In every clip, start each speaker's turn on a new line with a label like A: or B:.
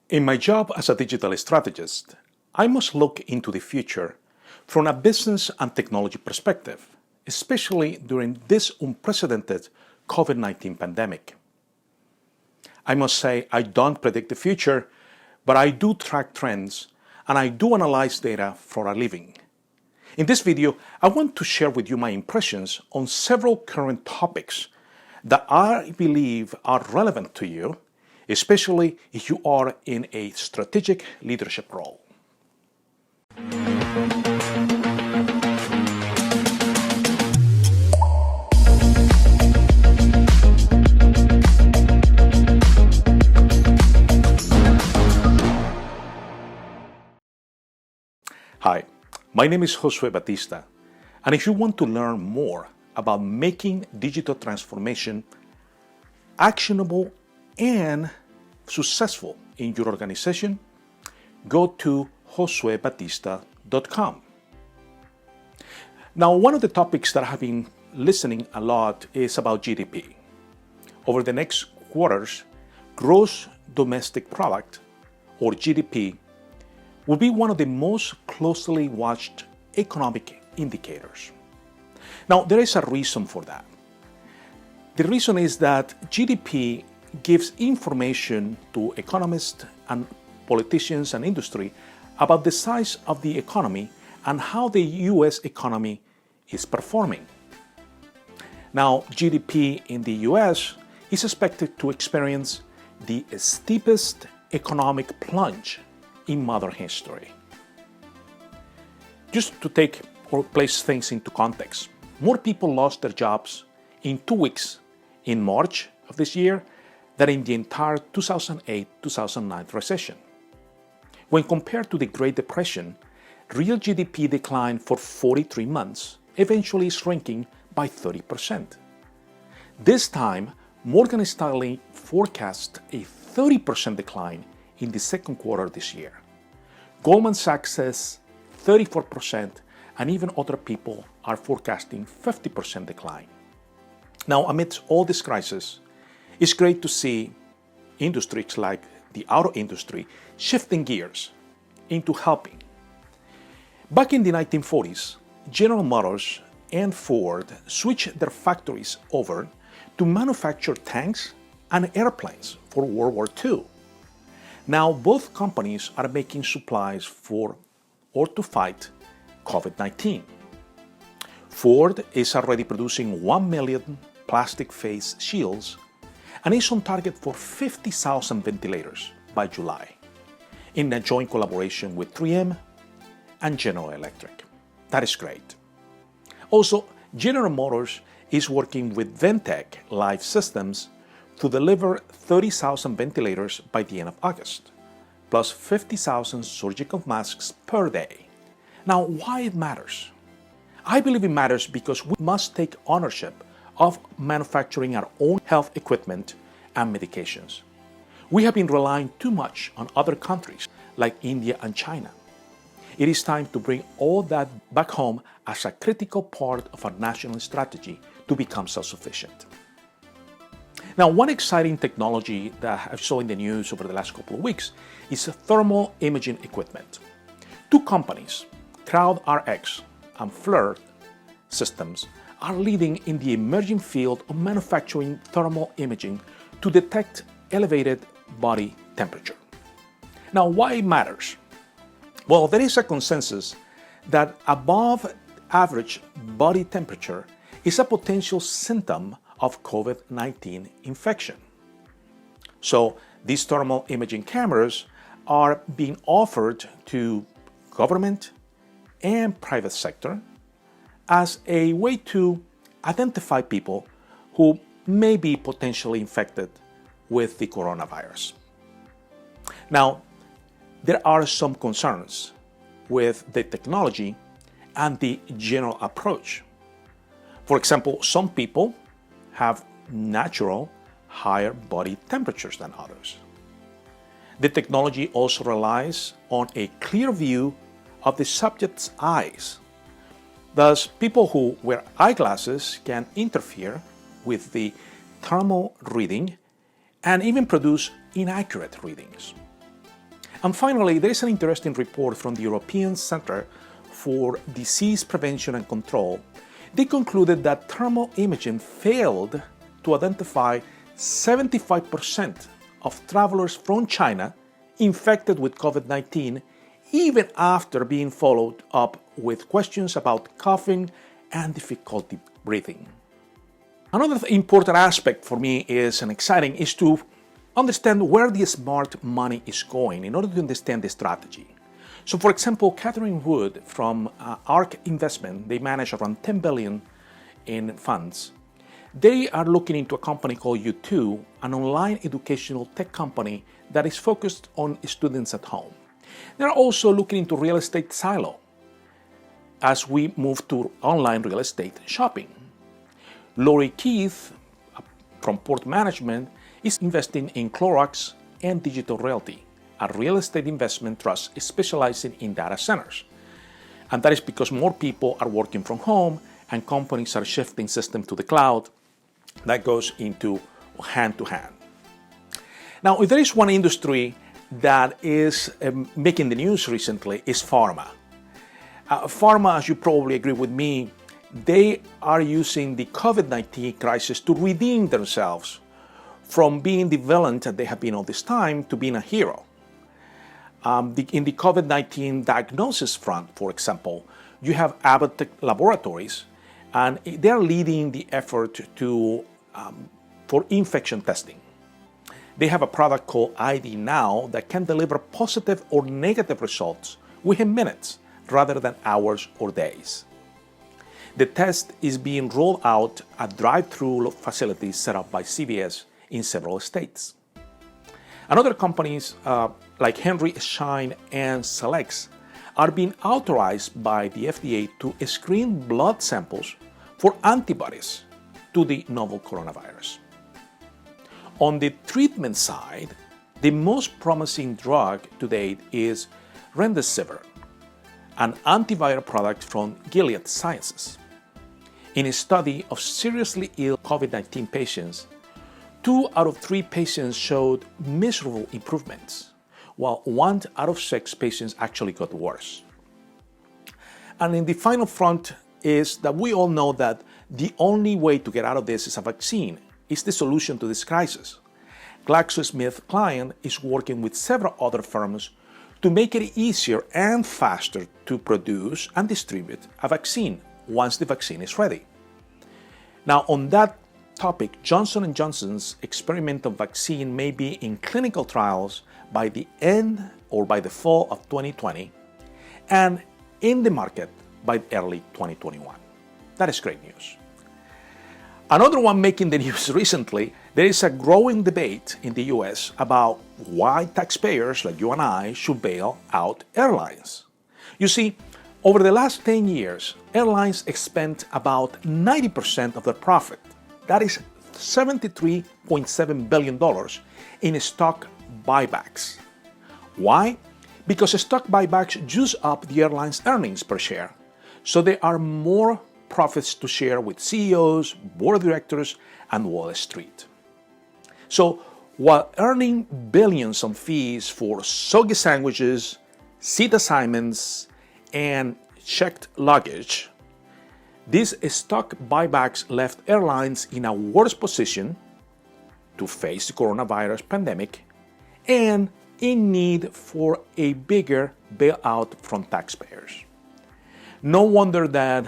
A: In my job as a digital strategist, I must look into the future from a business and technology perspective, especially during this unprecedented COVID-19 pandemic. I must say I don't predict the future, but I do track trends and I do analyze data for a living. In this video, I want to share with you my impressions on several current topics that I believe are relevant to you, especially if you are in a strategic leadership role. Hi, my name is Josue Batista, and if you want to learn more about making digital transformation actionable and successful in your organization, go to josuebatista.com. Now, one of the topics that I have been listening a lot is about GDP. Over the next quarters, gross domestic product, or GDP, will be one of the most closely watched economic indicators. Now, there is a reason for that. The reason is that GDP gives information to economists and politicians and industry about the size of the economy and how the US economy is performing. Now, GDP in the US is expected to experience the steepest economic plunge in modern history. Just to take or place things into context, more people lost their jobs in 2 weeks in March of this year than in the entire 2008-2009 recession. When compared to the Great Depression, real GDP declined for 43 months, eventually shrinking by 30%. This time, Morgan Stanley forecast a 30% decline in the second quarter this year. Goldman Sachs says 34%, and even other people are forecasting 50% decline. Now, amidst all this crisis, it's great to see industries like the auto industry shifting gears into helping. Back in the 1940s, General Motors and Ford switched their factories over to manufacture tanks and airplanes for World War II. Now, both companies are making supplies for or to fight COVID-19. Ford is already producing 1 million plastic face shields and is on target for 50,000 ventilators by July, in a joint collaboration with 3M and General Electric. That is great. Also, General Motors is working with Ventec Life Systems to deliver 30,000 ventilators by the end of August, plus 50,000 surgical masks per day. Now, why it matters? I believe it matters because we must take ownership of manufacturing our own health equipment and medications. We have been relying too much on other countries like India and China. It is time to bring all that back home as a critical part of our national strategy to become self-sufficient. Now, one exciting technology that I saw in the news over the last couple of weeks is thermal imaging equipment. Two companies, CrowdRx and Flirt Systems, are leading in the emerging field of manufacturing thermal imaging to detect elevated body temperature. Now, why it matters? Well, there is a consensus that above average body temperature is a potential symptom of COVID-19 infection. So these thermal imaging cameras are being offered to government and private sector as a way to identify people who may be potentially infected with the coronavirus. Now, there are some concerns with the technology and the general approach. For example, some people have natural higher body temperatures than others. The technology also relies on a clear view of the subject's eyes. Thus, people who wear eyeglasses can interfere with the thermal reading and even produce inaccurate readings. And finally, there is an interesting report from the European Center for Disease Prevention and Control. They concluded that thermal imaging failed to identify 75% of travelers from China infected with COVID-19, even after being followed up with questions about coughing and difficulty breathing. Another important aspect for me is, and exciting, is to understand where the smart money is going in order to understand the strategy. So for example, Catherine Wood from ARK Investment, they manage around 10 billion in funds. They are looking into a company called U2, an online educational tech company that is focused on students at home. They're also looking into real estate silo as we move to online real estate shopping. Lori Keith from Port Management is investing in Clorox and Digital Realty, a real estate investment trust specializing in data centers. And that is because more people are working from home and companies are shifting systems to the cloud. That goes into hand to hand. Now, if there is one industry that is making the news recently, is pharma. Pharma, as you probably agree with me, they are using the COVID-19 crisis to redeem themselves from being the villain that they have been all this time to being a hero. In the COVID-19 diagnosis front, for example, you have Abbott Laboratories, and they're leading the effort for infection testing. They have a product called ID Now that can deliver positive or negative results within minutes rather than hours or days. The test is being rolled out at drive-through facilities set up by CVS in several states. And other companies like Henry Schein and Selex are being authorized by the FDA to screen blood samples for antibodies to the novel coronavirus. On the treatment side, the most promising drug to date is Remdesivir, an antiviral product from Gilead Sciences. In a study of seriously ill COVID-19 patients, 2 out of 3 patients showed miserable improvements, while 1 out of 6 patients actually got worse. And in the final front is that we all know that the only way to get out of this is a vaccine, is the solution to this crisis. GlaxoSmithKline is working with several other firms to make it easier and faster to produce and distribute a vaccine once the vaccine is ready. Now, on that topic, Johnson & Johnson's experimental vaccine may be in clinical trials by the end or by the fall of 2020 and in the market by early 2021. That is great news. Another one making the news recently, there is a growing debate in the US about why taxpayers like you and I should bail out airlines. You see, over the last 10 years, airlines spent about 90% of their profit, that is $73.7 billion, in stock buybacks. Why? Because stock buybacks juice up the airline's earnings per share, so there are more profits to share with CEOs, board of directors, and Wall Street. So while earning billions on fees for soggy sandwiches, seat assignments, and checked luggage, these stock buybacks left airlines in a worse position to face the coronavirus pandemic and in need for a bigger bailout from taxpayers. No wonder that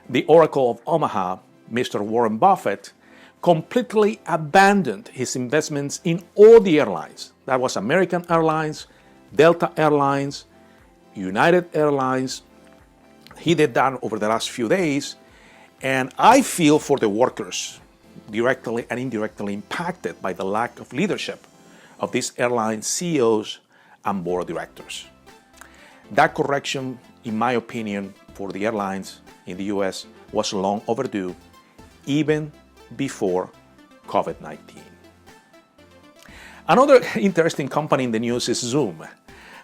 A: the Oracle of Omaha, Mr. Warren Buffett, completely abandoned his investments in all the airlines. That was American Airlines, Delta Airlines, United Airlines. He did that over the last few days, and I feel for the workers directly and indirectly impacted by the lack of leadership of these airline CEOs and board of directors. That correction, in my opinion, for the airlines in the US was long overdue, even before COVID-19. Another interesting company in the news is Zoom.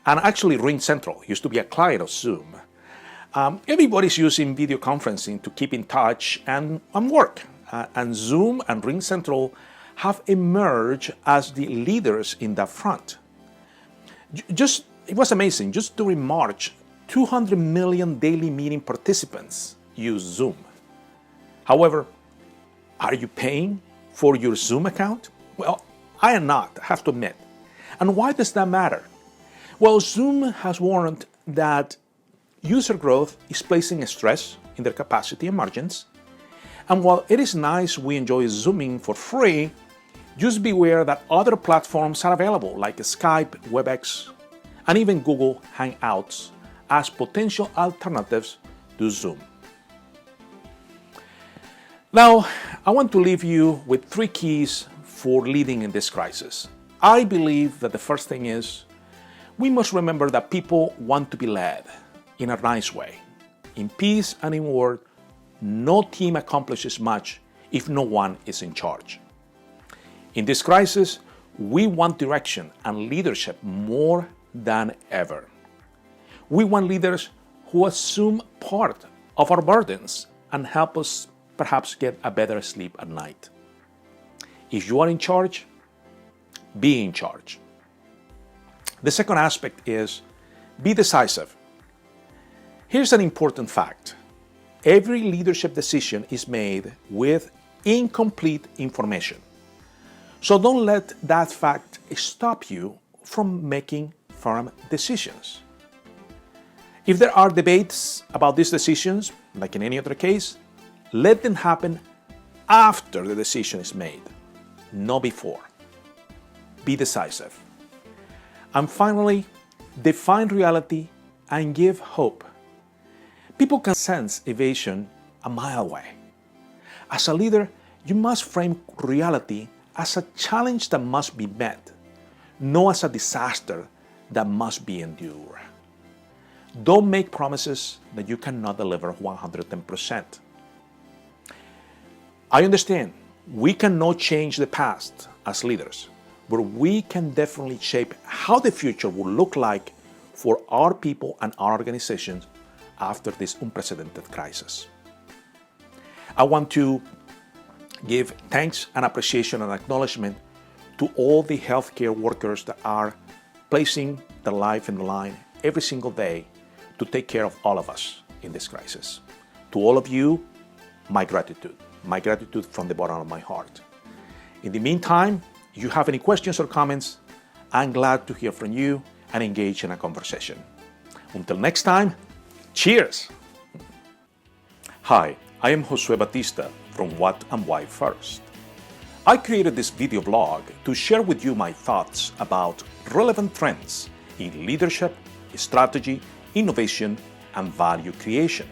A: And actually RingCentral used to be a client of Zoom. Everybody's using video conferencing to keep in touch and work. And Zoom and RingCentral have emerged as the leaders in that front. It was amazing. Just during March, 200 million daily meeting participants use Zoom. However, are you paying for your Zoom account? Well, I am not, I have to admit. And why does that matter? Well, Zoom has warned that user growth is placing a stress in their capacity and margins. And while it is nice we enjoy Zooming for free, just beware that other platforms are available like Skype, WebEx, and even Google Hangouts as potential alternatives to Zoom. Now, I want to leave you with 3 keys for leading in this crisis. I believe that the first thing is we must remember that people want to be led in a nice way. In peace and in war, no team accomplishes much if no one is in charge. In this crisis, we want direction and leadership more than ever. We want leaders who assume part of our burdens and help us perhaps get a better sleep at night. If you are in charge, be in charge. The second aspect is be decisive. Here's an important fact. Every leadership decision is made with incomplete information. So don't let that fact stop you from making firm decisions. If there are debates about these decisions, like in any other case, let them happen after the decision is made, not before. Be decisive. And finally, define reality and give hope. People can sense evasion a mile away. As a leader, you must frame reality as a challenge that must be met, not as a disaster that must be endured. Don't make promises that you cannot deliver 110%. I understand we cannot change the past as leaders, but we can definitely shape how the future will look like for our people and our organizations after this unprecedented crisis. I want to give thanks and appreciation and acknowledgement to all the healthcare workers that are placing their life in the line every single day to take care of all of us in this crisis. To all of you, my gratitude from the bottom of my heart. In the meantime, if you have any questions or comments, I'm glad to hear from you and engage in a conversation. Until next time, cheers! Hi, I am Josue Batista from What and Why First. I created this video blog to share with you my thoughts about relevant trends in leadership, strategy, innovation, and value creation.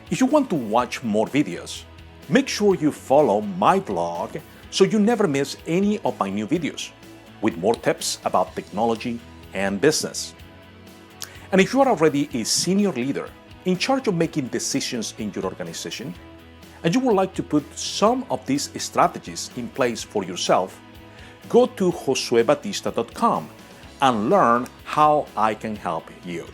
A: If you want to watch more videos, make sure you follow my blog so you never miss any of my new videos with more tips about technology and business. And if you are already a senior leader in charge of making decisions in your organization, and you would like to put some of these strategies in place for yourself, go to josuebatista.com and learn how I can help you.